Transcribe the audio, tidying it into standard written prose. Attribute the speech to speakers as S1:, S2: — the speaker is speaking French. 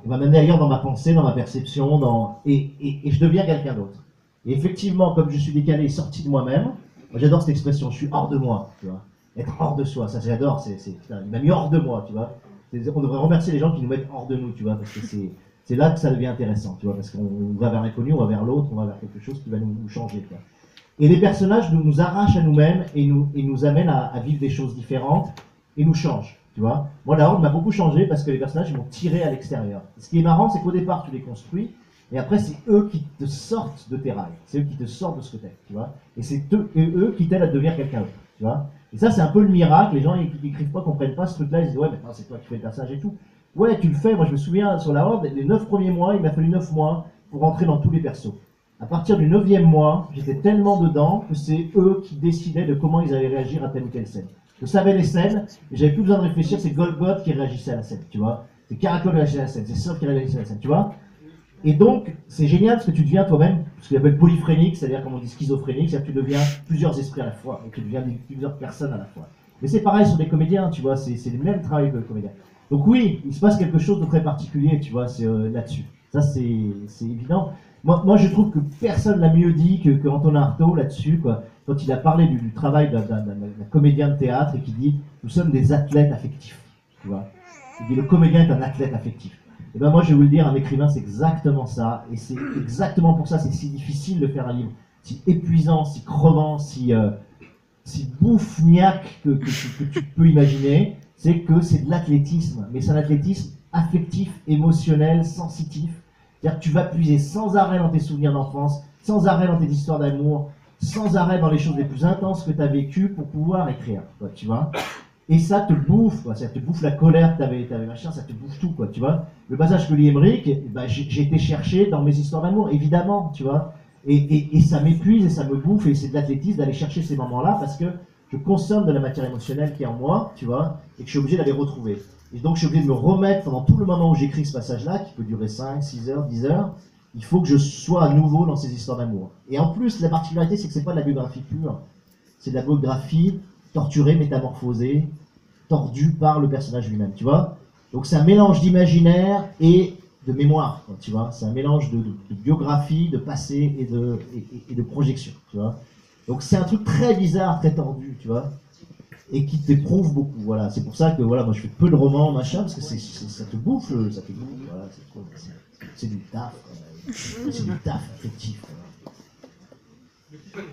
S1: Il va m'amener ailleurs dans ma pensée, dans ma perception, et je deviens quelqu'un d'autre. Et effectivement, comme je suis décalé et sorti de moi-même, moi, j'adore cette expression, je suis hors de moi, tu vois. Être hors de soi, ça j'adore, putain, il m'a mis hors de moi, tu vois. On devrait remercier les gens qui nous mettent hors de nous, tu vois, parce que c'est là que ça devient intéressant, tu vois, parce qu'on va vers l'inconnu, on va vers l'autre, on va vers quelque chose qui va nous changer, quoi. Et les personnages nous arrachent à nous-mêmes et nous amènent à vivre des choses différentes et nous changent, tu vois. Moi, la Horde m'a beaucoup changé parce que les personnages m'ont tiré à l'extérieur. Ce qui est marrant, c'est qu'au départ, tu les construis, et après, c'est eux qui te sortent de tes rails. C'est eux qui te sortent de ce que t'es, tu vois. Et c'est eux qui t'aident à devenir quelqu'un d'autre, tu vois. Et ça, c'est un peu le miracle. Les gens, ils n'écrivent pas, comprennent pas ce truc-là. Ils disent, ouais, maintenant, c'est toi qui fais le personnage et tout. Ouais, tu le fais. Moi, je me souviens, sur la Horde, les 9 premiers mois, il m'a fallu 9 mois pour rentrer dans tous les persos. À partir du 9e mois, j'étais tellement dedans que c'est eux qui décidaient de comment ils allaient réagir à telle ou telle scène. Je savais les scènes, et j'avais plus besoin de réfléchir, c'est Golgoth qui réagissait à la scène, tu vois. C'est Caracol qui réagissait à la scène, c'est Sop qui réagissait à la scène, tu vois. Et donc, c'est génial parce que tu deviens toi-même, ce qu'on appelle polyphrénique, c'est-à-dire, comme on dit, schizophrénique, c'est-à-dire que tu deviens plusieurs esprits à la fois, et que tu deviens plusieurs personnes à la fois. Mais c'est pareil sur des comédiens, tu vois, c'est le même travail que le comédien. Donc oui, il se passe quelque chose de très particulier, tu vois, c'est là-dessus. Ça, c'est évident. Moi, je trouve que personne l'a mieux dit que Antonin Artaud là-dessus, quoi. Quand il a parlé du travail d'un comédien de théâtre et qui dit « Nous sommes des athlètes affectifs », tu vois. Il dit « Le comédien est un athlète affectif ». Et ben moi, je vais vous le dire, un écrivain, c'est exactement ça. Et c'est exactement pour ça, c'est si difficile de faire un livre, si épuisant, si crevant, si bouffniaque que tu peux imaginer. C'est que c'est de l'athlétisme. Mais c'est un athlétisme affectif, émotionnel, sensitif. C'est-à-dire que tu vas puiser sans arrêt dans tes souvenirs d'enfance, sans arrêt dans tes histoires d'amour, sans arrêt dans les choses les plus intenses que tu as vécues pour pouvoir écrire, quoi, tu vois. Et ça te bouffe, quoi. Ça te bouffe la colère que t'avais machin, ça te bouffe tout, quoi, tu vois. Le passage que lit Emmerich, bah, j'ai été chercher dans mes histoires d'amour, évidemment, tu vois. Et ça m'épuise et ça me bouffe, et c'est de l'athlétisme d'aller chercher ces moments-là parce que je consomme de la matière émotionnelle qui est en moi, tu vois, et que je suis obligé d'aller retrouver. Et donc je suis obligé de me remettre pendant tout le moment où j'écris ce passage-là, qui peut durer 5, 6 heures, 10 heures, il faut que je sois à nouveau dans ces histoires d'amour. Et en plus, la particularité, c'est que c'est pas de la biographie pure, c'est de la biographie torturée, métamorphosée, tordue par le personnage lui-même, tu vois. Donc c'est un mélange d'imaginaire et de mémoire, tu vois. C'est un mélange de biographie, de passé et de projection, tu vois. Donc c'est un truc très bizarre, très tordu, tu vois, et qui t'éprouve beaucoup, voilà. C'est pour ça que, voilà, moi je fais peu de romans, machin, parce que ça te bouffe, voilà, c'est du taf, c'est du taf affectif, voilà.